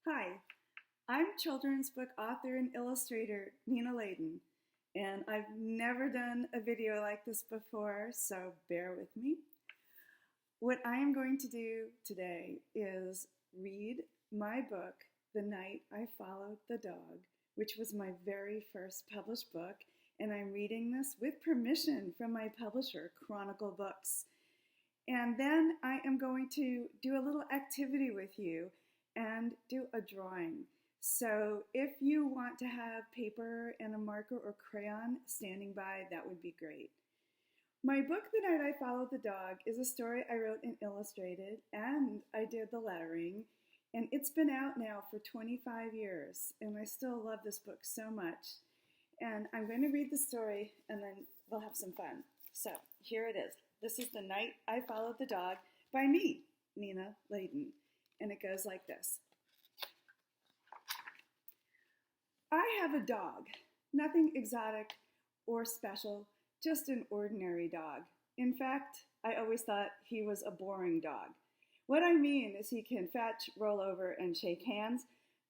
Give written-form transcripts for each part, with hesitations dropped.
Hi, I'm children's book author and illustrator Nina Laden, and I've never done a video like this before, so bear with me. What I am going to do today is read my book, The Night I Followed the Dog, which was my very first published book, and I'm reading this with permission from my publisher, Chronicle Books. And then I am going to do a little activity with you and do a drawing. So if you want to have paper and a marker or crayon standing by, that would be great. My book, The Night I Followed the Dog, is a story I wrote and illustrated, and I did the lettering, and it's been out now for 25 years, and I still love this book so much. And I'm going to read the story, and then we'll have some fun. So here it is. This is The Night I Followed the Dog by me, Nina Laden, and it goes like this. I have a dog, nothing exotic or special, just an ordinary dog. In fact, I always thought he was a boring dog. What I mean is he can fetch, roll over, and shake hands,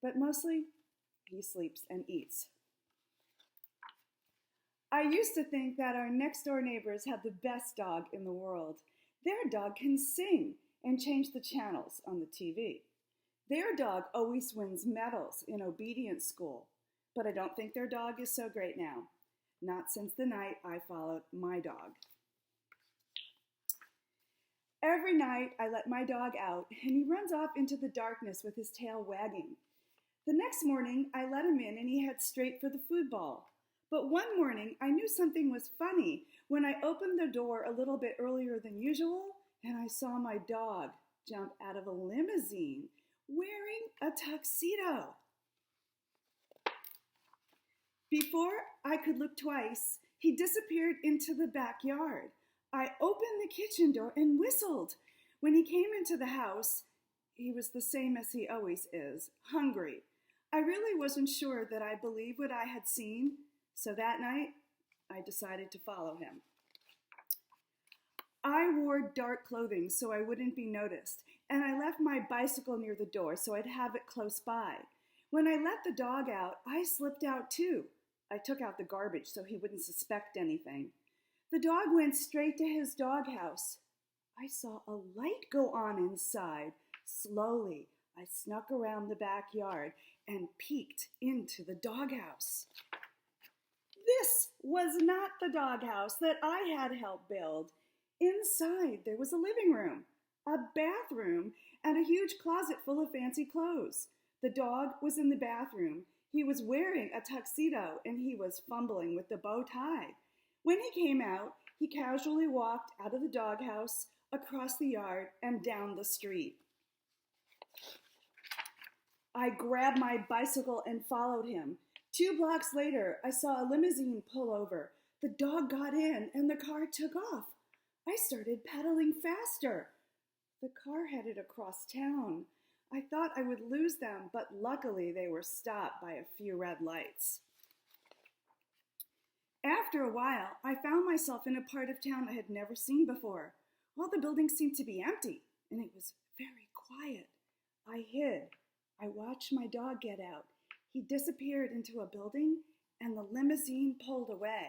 but mostly he sleeps and eats. I used to think that our next door neighbors had the best dog in the world. Their dog can sing and change the channels on the TV. Their dog always wins medals in obedience school, but I don't think their dog is so great now. Not since the night I followed my dog. Every night I let my dog out and he runs off into the darkness with his tail wagging. The next morning I let him in and he heads straight for the food ball. But one morning I knew something was funny when I opened the door a little bit earlier than usual and I saw my dog jump out of a limousine wearing a tuxedo. Before I could look twice, he disappeared into the backyard. I opened the kitchen door and whistled. When he came into the house, he was the same as he always is, hungry. I really wasn't sure that I believed what I had seen, so that night I decided to follow him. I wore dark clothing so I wouldn't be noticed, and I left my bicycle near the door so I'd have it close by. When I let the dog out, I slipped out too. I took out the garbage so he wouldn't suspect anything. The dog went straight to his doghouse. I saw a light go on inside. Slowly, I snuck around the backyard and peeked into the doghouse. This was not the doghouse that I had helped build. Inside, there was a living room, a bathroom, and a huge closet full of fancy clothes. The dog was in the bathroom. He was wearing a tuxedo and he was fumbling with the bow tie. When he came out, he casually walked out of the doghouse, across the yard, and down the street. I grabbed my bicycle and followed him. 2 blocks later, I saw a limousine pull over. The dog got in and the car took off. I started pedaling faster. The car headed across town. I thought I would lose them, but luckily they were stopped by a few red lights. After a while, I found myself in a part of town I had never seen before. All the buildings seemed to be empty, and it was very quiet. I hid. I watched my dog get out. He disappeared into a building, and the limousine pulled away.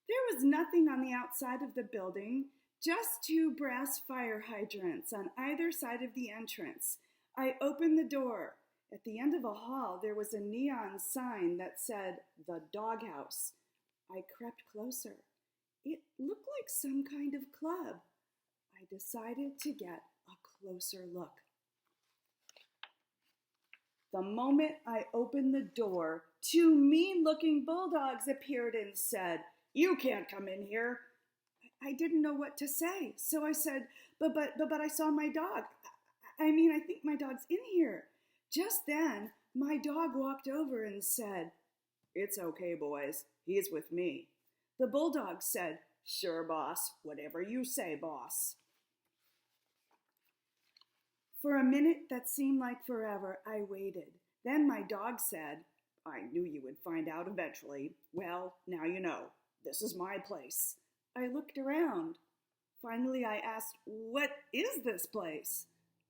There was nothing on the outside of the building, just 2 brass fire hydrants on either side of the entrance. I opened the door. At the end of a hall, there was a neon sign that said, "The Doghouse." I crept closer. It looked like some kind of club. I decided to get a closer look. The moment I opened the door, 2 mean-looking bulldogs appeared and said, "You can't come in here." I didn't know what to say, so I said, but I saw my dog. I think my dog's in here. Just then, my dog walked over and said, "It's okay, boys. He's with me." The bulldog said, "Sure, boss. Whatever you say, boss." For a minute that seemed like forever, I waited. Then my dog said, "I knew you would find out eventually. Well, now you know. This is my place." I looked around. Finally, I asked, "What is this place?"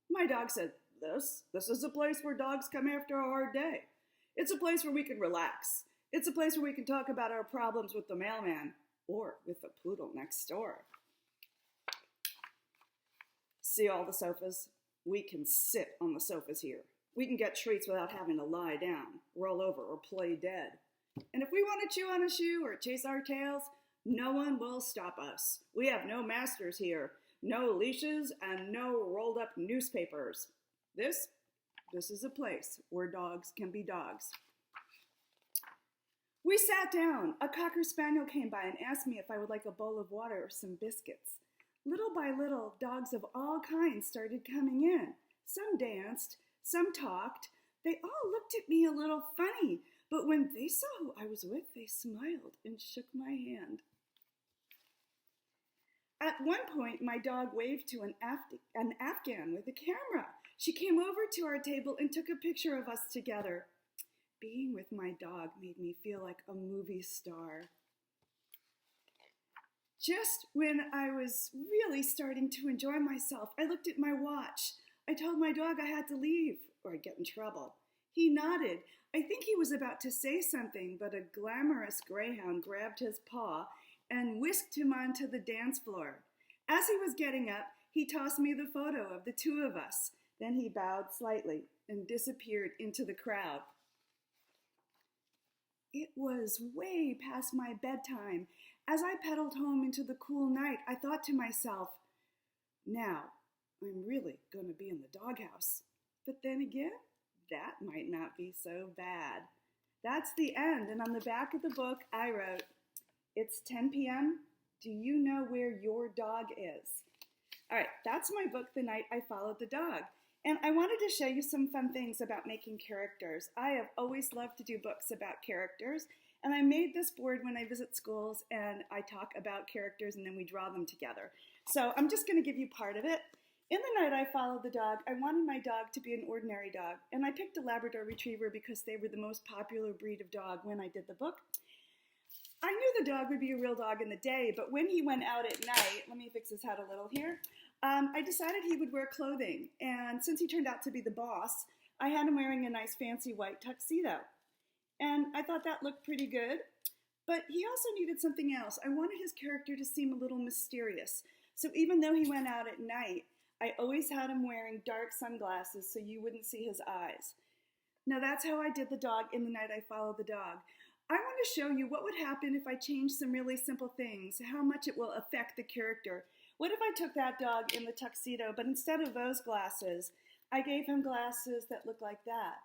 My dog said, This is a place where dogs come after a hard day. It's a place where we can relax. It's a place where we can talk about our problems with the mailman or with the poodle next door. See all the sofas? We can sit on the sofas here. We can get treats without having to lie down, roll over, or play dead. And if we want to chew on a shoe or chase our tails, no one will stop us. We have no masters here, no leashes, and no rolled up newspapers. This is a place where dogs can be dogs. We sat down. A Cocker Spaniel came by and asked me if I would like a bowl of water or some biscuits. Little by little, dogs of all kinds started coming in. Some danced, some talked. They all looked at me a little funny, but when they saw who I was with, they smiled and shook my hand. At one point, my dog waved to an Afghan with a camera. She came over to our table and took a picture of us together. Being with my dog made me feel like a movie star. Just when I was really starting to enjoy myself, I looked at my watch. I told my dog I had to leave or I'd get in trouble. He nodded. I think he was about to say something, but a glamorous greyhound grabbed his paw and whisked him onto the dance floor. As he was getting up, he tossed me the photo of the two of us. Then he bowed slightly and disappeared into the crowd. It was way past my bedtime. As I pedaled home into the cool night, I thought to myself, now I'm really going to be in the doghouse. But then again, that might not be so bad. That's the end, and on the back of the book, I wrote, "It's 10 p.m. Do you know where your dog is?" All right, that's my book, The Night I Followed the Dog. And I wanted to show you some fun things about making characters. I have always loved to do books about characters, and I made this board when I visit schools, and I talk about characters, and then we draw them together. So I'm just going to give you part of it. In The Night I Followed the Dog, I wanted my dog to be an ordinary dog, and I picked a Labrador Retriever because they were the most popular breed of dog when I did the book. I knew the dog would be a real dog in the day, but when he went out at night, let me fix his head a little here, I decided he would wear clothing, and since he turned out to be the boss, I had him wearing a nice fancy white tuxedo. And I thought that looked pretty good, but he also needed something else. I wanted his character to seem a little mysterious, so even though he went out at night, I always had him wearing dark sunglasses so you wouldn't see his eyes. Now that's how I did the dog in The Night I Followed the Dog. I want to show you what would happen if I changed some really simple things, how much it will affect the character. What if I took that dog in the tuxedo, but instead of those glasses, I gave him glasses that look like that?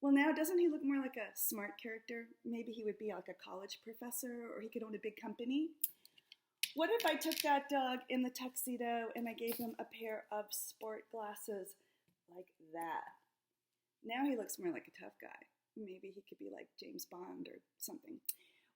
Well, now doesn't he look more like a smart character? Maybe he would be like a college professor, or he could own a big company. What if I took that dog in the tuxedo and I gave him a pair of sport glasses like that? Now he looks more like a tough guy. Maybe he could be like James Bond or something.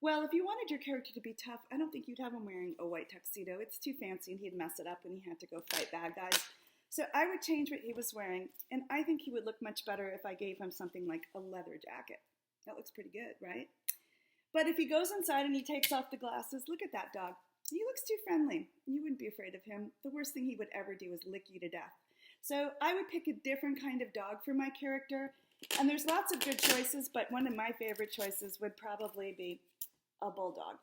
Well, if you wanted your character to be tough, I don't think you'd have him wearing a white tuxedo. It's too fancy and he'd mess it up when he had to go fight bad guys. So I would change what he was wearing, and I think he would look much better if I gave him something like a leather jacket. That looks pretty good, right? But if he goes inside and he takes off the glasses, look at that dog. He looks too friendly. You wouldn't be afraid of him. The worst thing he would ever do is lick you to death. So I would pick a different kind of dog for my character, and there's lots of good choices, but one of my favorite choices would probably be a bulldog.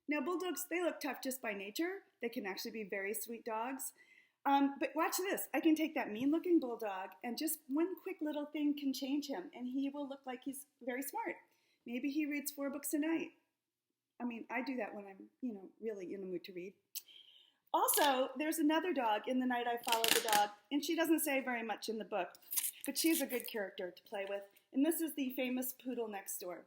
Now, bulldogs, they look tough just by nature. They can actually be very sweet dogs. But watch this. I can take that mean-looking bulldog, and just one quick little thing can change him, and he will look like he's very smart. Maybe he reads 4 books a night. I mean, I do that when I'm, really in the mood to read. Also, there's another dog in The Night I Followed the Dog, and she doesn't say very much in the book, but she's a good character to play with, and this is the famous poodle next door.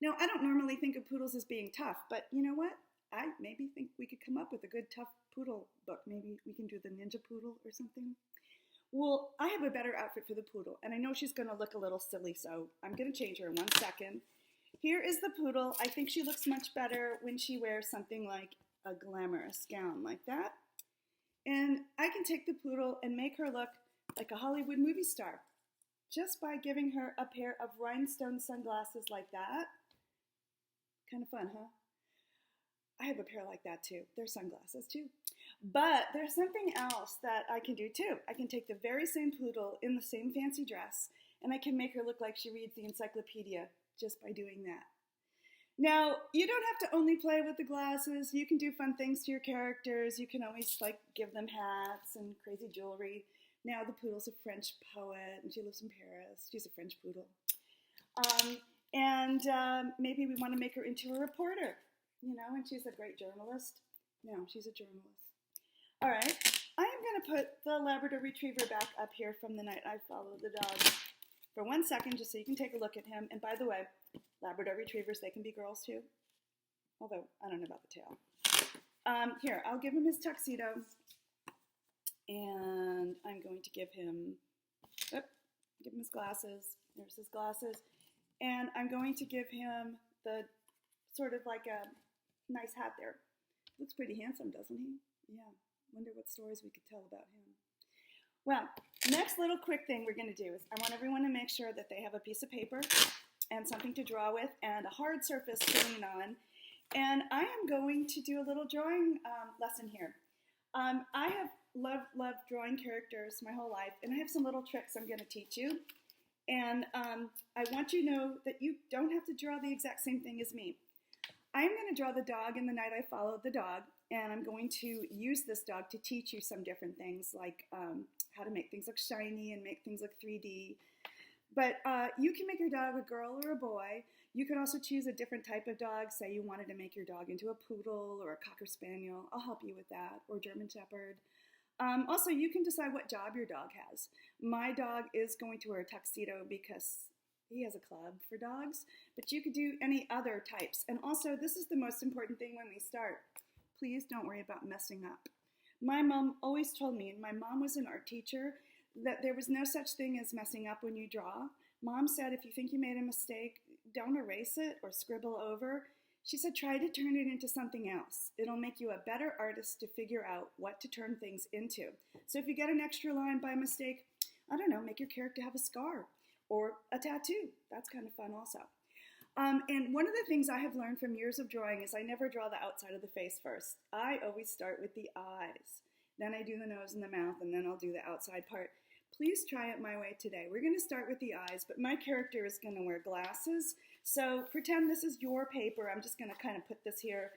Now, I don't normally think of poodles as being tough, but you know what? I maybe think we could come up with a good tough poodle book. Maybe we can do the ninja poodle or something. Well, I have a better outfit for the poodle, and I know she's going to look a little silly, so I'm going to change her in 1 second. Here is the poodle. I think she looks much better when she wears something like a glamorous gown like that. And I can take the poodle and make her look like a Hollywood movie star just by giving her a pair of rhinestone sunglasses like that. Kind of fun, huh? I have a pair like that too. They're sunglasses too. But there's something else that I can do too. I can take the very same poodle in the same fancy dress, and I can make her look like she reads the encyclopedia just by doing that. Now, you don't have to only play with the glasses. You can do fun things to your characters. You can always give them hats and crazy jewelry. Now the poodle's a French poet, and she lives in Paris. She's a French poodle. Maybe we want to make her into a reporter, and she's a great journalist. No, she's a journalist. All right, I am going to put the Labrador Retriever back up here from the night I followed the dog for 1 second, just so you can take a look at him. And by the way, Labrador Retrievers, they can be girls too, although I don't know about the tail. Here, I'll give him his tuxedo, and I'm going to give him his glasses. There's his glasses. And I'm going to give him the sort of like a nice hat there. Looks pretty handsome, doesn't he? Yeah. Wonder what stories we could tell about him. Well, next little quick thing we're going to do is I want everyone to make sure that they have a piece of paper and something to draw with and a hard surface to lean on. And I am going to do a little drawing lesson here. I have loved drawing characters my whole life, and I have some little tricks I'm going to teach you. And I want you to know that you don't have to draw the exact same thing as me. I'm going to draw the dog in the night I followed the dog, and I'm going to use this dog to teach you some different things, like how to make things look shiny and make things look 3D. But you can make your dog a girl or a boy. You can also choose a different type of dog. Say you wanted to make your dog into a poodle or a cocker spaniel. I'll help you with that, or German shepherd. Also, you can decide what job your dog has. My dog is going to wear a tuxedo because he has a club for dogs, but you could do any other types. And also, this is the most important thing when we start. Please don't worry about messing up. My mom always told me, and my mom was an art teacher, that there was no such thing as messing up when you draw. Mom said if you think you made a mistake, don't erase it or scribble over. She said try to turn it into something else. It'll make you a better artist to figure out what to turn things into. So if you get an extra line by mistake, I don't know, make your character have a scar or a tattoo. That's kind of fun also. And one of the things I have learned from years of drawing is I never draw the outside of the face first. I always start with the eyes. Then I do the nose and the mouth, and then I'll do the outside part. Please try it my way today. We're going to start with the eyes, but my character is going to wear glasses. So pretend this is your paper. I'm just going to kind of put this here.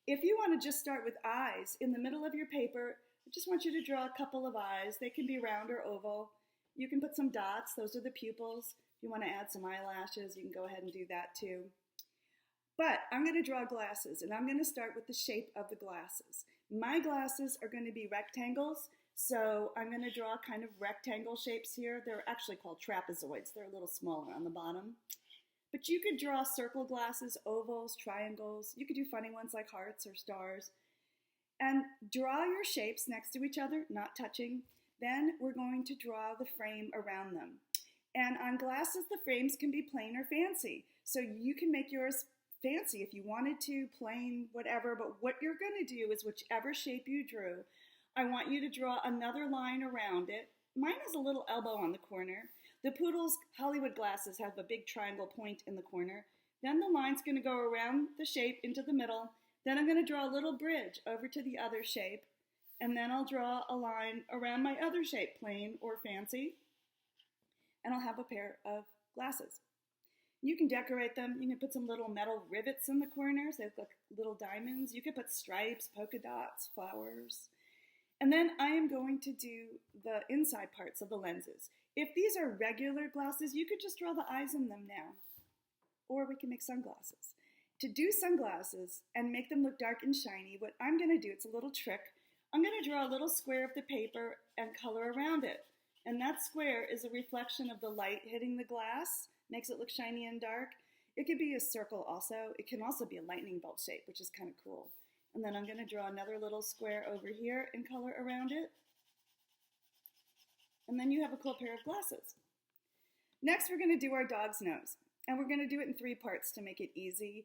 If you want to just start with eyes, in the middle of your paper, I just want you to draw a couple of eyes. They can be round or oval. You can put some dots. Those are the pupils. If you want to add some eyelashes, you can go ahead and do that too. But I'm going to draw glasses, and I'm going to start with the shape of the glasses. My glasses are going to be rectangles, so I'm going to draw kind of rectangle shapes here. They're actually called trapezoids. They're a little smaller on the bottom. But you could draw circle glasses, ovals, triangles. You could do funny ones like hearts or stars. And draw your shapes next to each other, not touching. Then we're going to draw the frame around them. And on glasses, the frames can be plain or fancy. So you can make yours fancy if you wanted to, plain, whatever. But what you're going to do is whichever shape you drew, I want you to draw another line around it. Mine has a little elbow on the corner. The poodle's Hollywood glasses have a big triangle point in the corner. Then the line's going to go around the shape into the middle. Then I'm going to draw a little bridge over to the other shape. And then I'll draw a line around my other shape, plain or fancy. And I'll have a pair of glasses. You can decorate them. You can put some little metal rivets in the corners. They look like little diamonds. You could put stripes, polka dots, flowers. And then I am going to do the inside parts of the lenses. If these are regular glasses, you could just draw the eyes in them now. Or we can make sunglasses. To do sunglasses and make them look dark and shiny, what I'm going to do, it's a little trick. I'm going to draw a little square of the paper and color around it. And that square is a reflection of the light hitting the glass, makes it look shiny and dark. It could be a circle also. It can also be a lightning bolt shape, which is kind of cool. And then I'm going to draw another little square over here and color around it. And then you have a cool pair of glasses. Next, we're going to do our dog's nose. And we're going to do it in 3 parts to make it easy.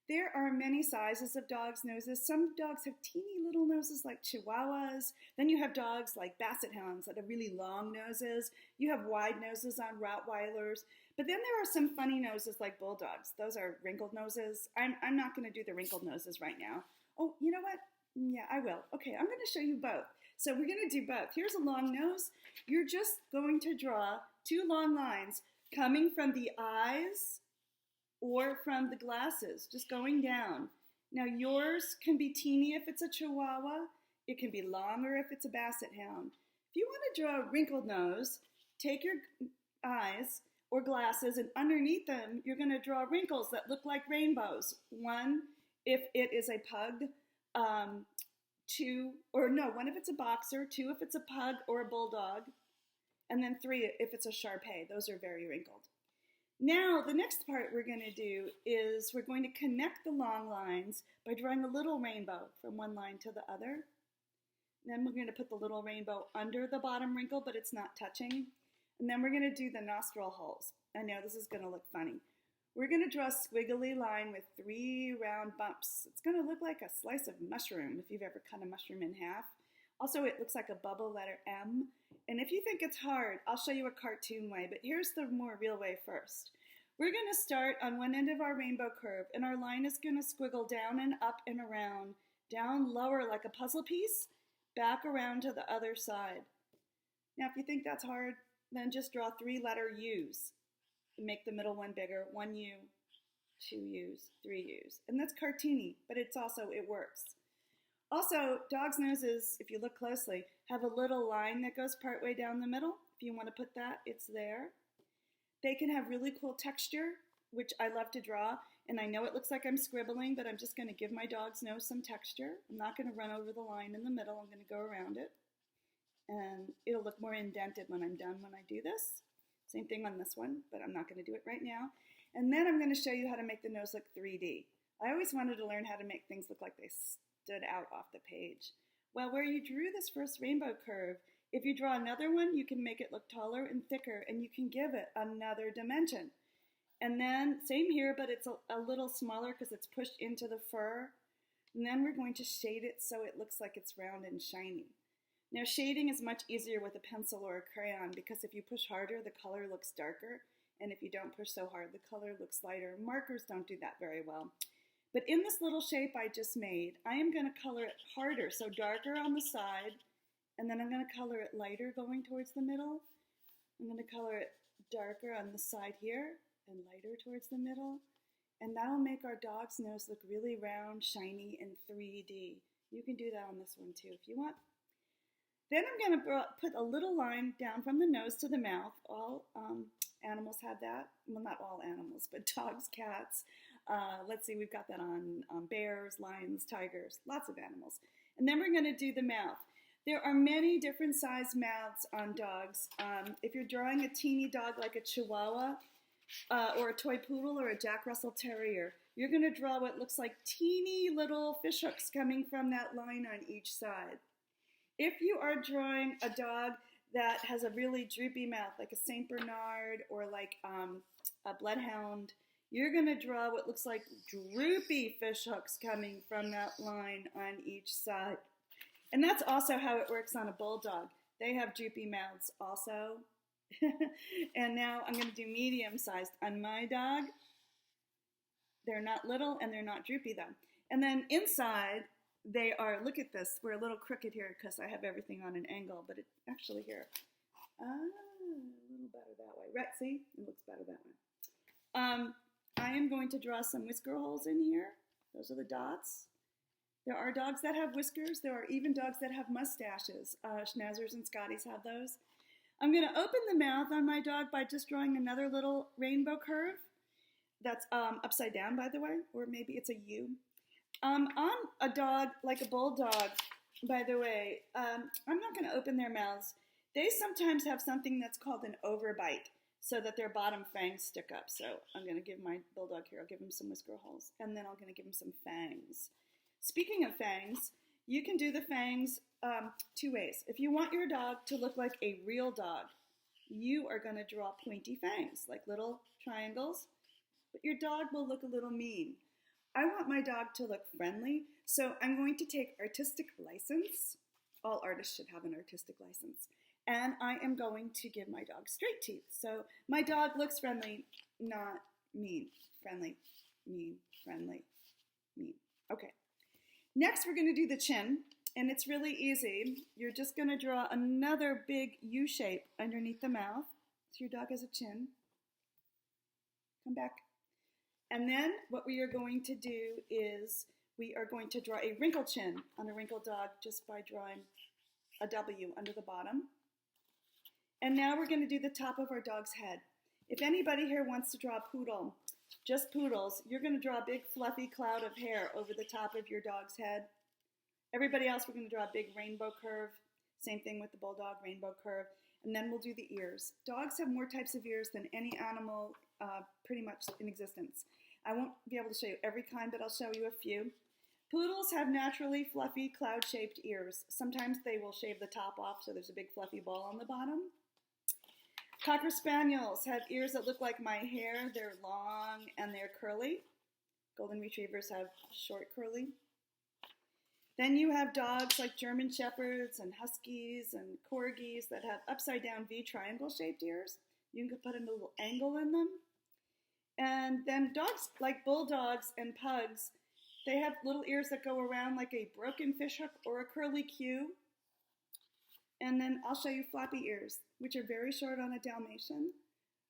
There are many sizes of dogs' noses. Some dogs have teeny little noses like Chihuahuas. Then you have dogs like Basset Hounds that have really long noses. You have wide noses on Rottweilers. But then there are some funny noses like Bulldogs. Those are wrinkled noses. I'm not going to do the wrinkled noses right now. Oh, you know what? Yeah, I will. Okay, I'm going to show you both. So we're going to do both. Here's a long nose. You're just going to draw two long lines coming from the eyes or from the glasses, just going down. Now yours can be teeny if it's a Chihuahua. It can be longer if it's a Basset Hound. If you want to draw a wrinkled nose, take your eyes or glasses, and underneath them, you're going to draw wrinkles that look like rainbows. One, if it is a pug, one if it's a boxer, two if it's a pug or a bulldog, and then three if it's a Shar-Pei. Those are very wrinkled. Now, the next part we're going to do is we're going to connect the long lines by drawing a little rainbow from one line to the other. Then we're going to put the little rainbow under the bottom wrinkle, but it's not touching. And then we're going to do the nostril holes. I know this is going to look funny. We're going to draw a squiggly line with 3 round bumps. It's going to look like a slice of mushroom if you've ever cut a mushroom in half. Also, it looks like a bubble letter M. And if you think it's hard, I'll show you a cartoon way, but here's the more real way first. We're going to start on one end of our rainbow curve, and our line is going to squiggle down and up and around, down lower like a puzzle piece, back around to the other side. Now, if you think that's hard, then just draw 3-letter U's and make the middle one bigger. 1 U, 2 U's, 3 U's. And that's cartoony, but it works. Also, dogs' noses, if you look closely, have a little line that goes partway down the middle. If you want to put that, it's there. They can have really cool texture, which I love to draw. And I know it looks like I'm scribbling, but I'm just going to give my dog's nose some texture. I'm not going to run over the line in the middle. I'm going to go around it. And it'll look more indented when I'm done when I do this. Same thing on this one, but I'm not going to do it right now. And then I'm going to show you how to make the nose look 3D. I always wanted to learn how to make things look like they stood out off the page. Well, where you drew this first rainbow curve, if you draw another one, you can make it look taller and thicker, and you can give it another dimension. And then, same here, but it's a little smaller because it's pushed into the fur. And then we're going to shade it so it looks like it's round and shiny. Now, shading is much easier with a pencil or a crayon because if you push harder, the color looks darker. And if you don't push so hard, the color looks lighter. Markers don't do that very well. But in this little shape I just made, I am going to color it harder, so darker on the side, and then I'm going to color it lighter going towards the middle. I'm going to color it darker on the side here and lighter towards the middle. And that'll make our dog's nose look really round, shiny, and 3D. You can do that on this one too if you want. Then I'm going to put a little line down from the nose to the mouth. All animals have that. Well, not all animals, but dogs, cats. Let's see, we've got that on bears, lions, tigers, lots of animals. And then we're going to do the mouth. There are many different size mouths on dogs. If you're drawing a teeny dog like a Chihuahua or a toy poodle or a Jack Russell Terrier, you're going to draw what looks like teeny little fish hooks coming from that line on each side. If you are drawing a dog that has a really droopy mouth, like a Saint Bernard or like a bloodhound, you're going to draw what looks like droopy fish hooks coming from that line on each side. And that's also how it works on a bulldog. They have droopy mouths also. And now I'm going to do medium-sized on my dog. They're not little and they're not droopy though. And then inside, they are, look at this, we're a little crooked here because I have everything on an angle, but it's actually here. A little better that way. Right, see? It looks better that way. I am going to draw some whisker holes in here. Those are the dots. There are dogs that have whiskers. There are even dogs that have mustaches. Schnauzers and Scotties have those. I'm going to open the mouth on my dog by just drawing another little rainbow curve. That's upside down, by the way, or maybe it's a U. On a dog like a bulldog, by the way, I'm not going to open their mouths. They sometimes have something that's called an overbite, so that their bottom fangs stick up. So I'm going to give my bulldog here, I'll give him some whisker holes, and then I'm going to give him some fangs. Speaking of fangs, you can do the fangs 2 ways. If you want your dog to look like a real dog, you are going to draw pointy fangs, like little triangles, but your dog will look a little mean. I want my dog to look friendly, so I'm going to take artistic license. All artists should have an artistic license. And I am going to give my dog straight teeth. So my dog looks friendly, not mean. Friendly, mean, friendly, mean. Okay. Next, we're going to do the chin, and it's really easy. You're just going to draw another big U shape underneath the mouth. So your dog has a chin. Come back. And then what we are going to do is we are going to draw a wrinkled chin on a wrinkled dog just by drawing a W under the bottom. And now we're going to do the top of our dog's head. If anybody here wants to draw a poodle, just poodles, you're going to draw a big fluffy cloud of hair over the top of your dog's head. Everybody else, we're going to draw a big rainbow curve. Same thing with the bulldog, rainbow curve. And then we'll do the ears. Dogs have more types of ears than any animal pretty much in existence. I won't be able to show you every kind, but I'll show you a few. Poodles have naturally fluffy cloud-shaped ears. Sometimes they will shave the top off so there's a big fluffy ball on the bottom. Cocker Spaniels have ears that look like my hair. They're long and they're curly. Golden Retrievers have short curly. Then you have dogs like German Shepherds and Huskies and Corgis that have upside-down V triangle-shaped ears. You can put a little angle in them. And then dogs like Bulldogs and Pugs, they have little ears that go around like a broken fishhook or a curly Q. And then I'll show you floppy ears, which are very short on a Dalmatian,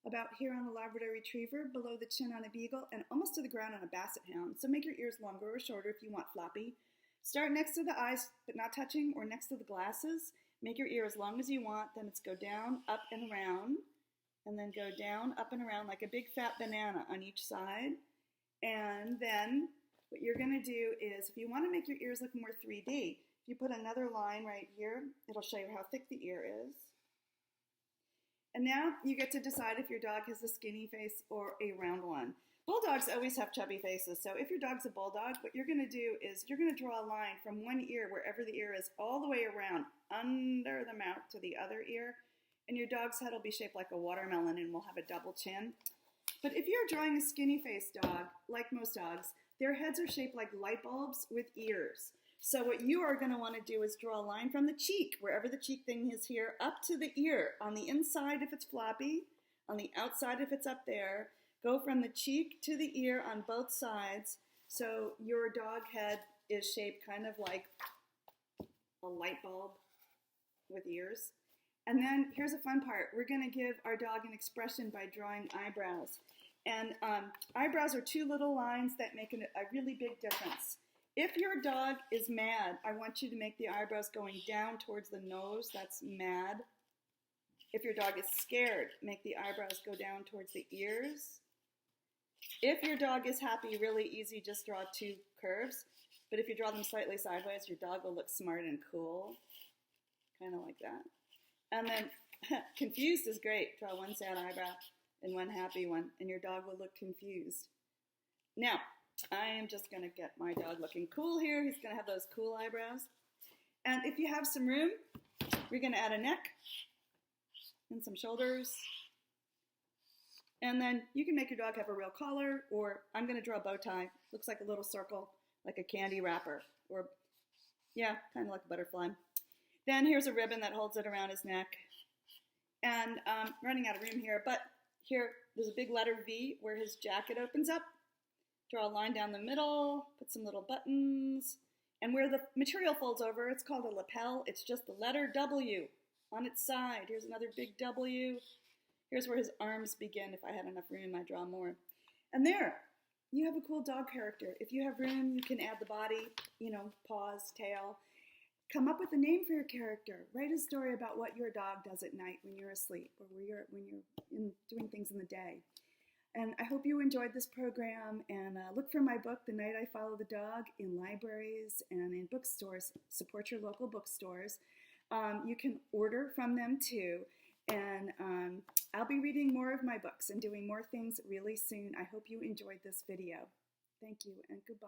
about here on a Labrador Retriever, below the chin on a Beagle, and almost to the ground on a Basset Hound. So make your ears longer or shorter if you want floppy. Start next to the eyes, but not touching, or next to the glasses. Make your ear as long as you want. Then it's go down, up, and around. And then go down, up, and around like a big fat banana on each side. And then what you're going to do is, if you want to make your ears look more 3D, if you put another line right here, it'll show you how thick the ear is. And now you get to decide if your dog has a skinny face or a round one. Bulldogs always have chubby faces, so if your dog's a bulldog, what you're going to do is you're going to draw a line from one ear, wherever the ear is, all the way around under the mouth to the other ear, and your dog's head will be shaped like a watermelon and will have a double chin. But if you're drawing a skinny-faced dog, like most dogs, their heads are shaped like light bulbs with ears. So what you are going to want to do is draw a line from the cheek, wherever the cheek thing is here, up to the ear. On the inside if it's floppy, on the outside if it's up there. Go from the cheek to the ear on both sides, so your dog head is shaped kind of like a light bulb with ears. And then here's a fun part. We're going to give our dog an expression by drawing eyebrows. And eyebrows are two little lines that make a really big difference. If your dog is mad, I want you to make the eyebrows going down towards the nose. That's mad. If your dog is scared, make the eyebrows go down towards the ears. If your dog is happy, really easy, just draw two curves. But if you draw them slightly sideways, your dog will look smart and cool. Kind of like that. And then confused is great. Draw one sad eyebrow and one happy one, and your dog will look confused. Now, I am just going to get my dog looking cool here. He's going to have those cool eyebrows. And if you have some room, we're going to add a neck and some shoulders. And then you can make your dog have a real collar, or I'm going to draw a bow tie. Looks like a little circle, like a candy wrapper, or yeah, kind of like a butterfly. Then here's a ribbon that holds it around his neck. And I'm running out of room here, but here there's a big letter V where his jacket opens up. Draw a line down the middle, put some little buttons, and where the material folds over, it's called a lapel. It's just the letter W on its side. Here's another big W. Here's where his arms begin. If I had enough room, I'd draw more. And there, you have a cool dog character. If you have room, you can add the body, paws, tail. Come up with a name for your character. Write a story about what your dog does at night when you're asleep, or when you're doing things in the day. And I hope you enjoyed this program, and look for my book, The Night I Follow the Dog, in libraries and in bookstores. Support your local bookstores. You can order from them too, and I'll be reading more of my books and doing more things really soon. I hope you enjoyed this video. Thank you, and goodbye.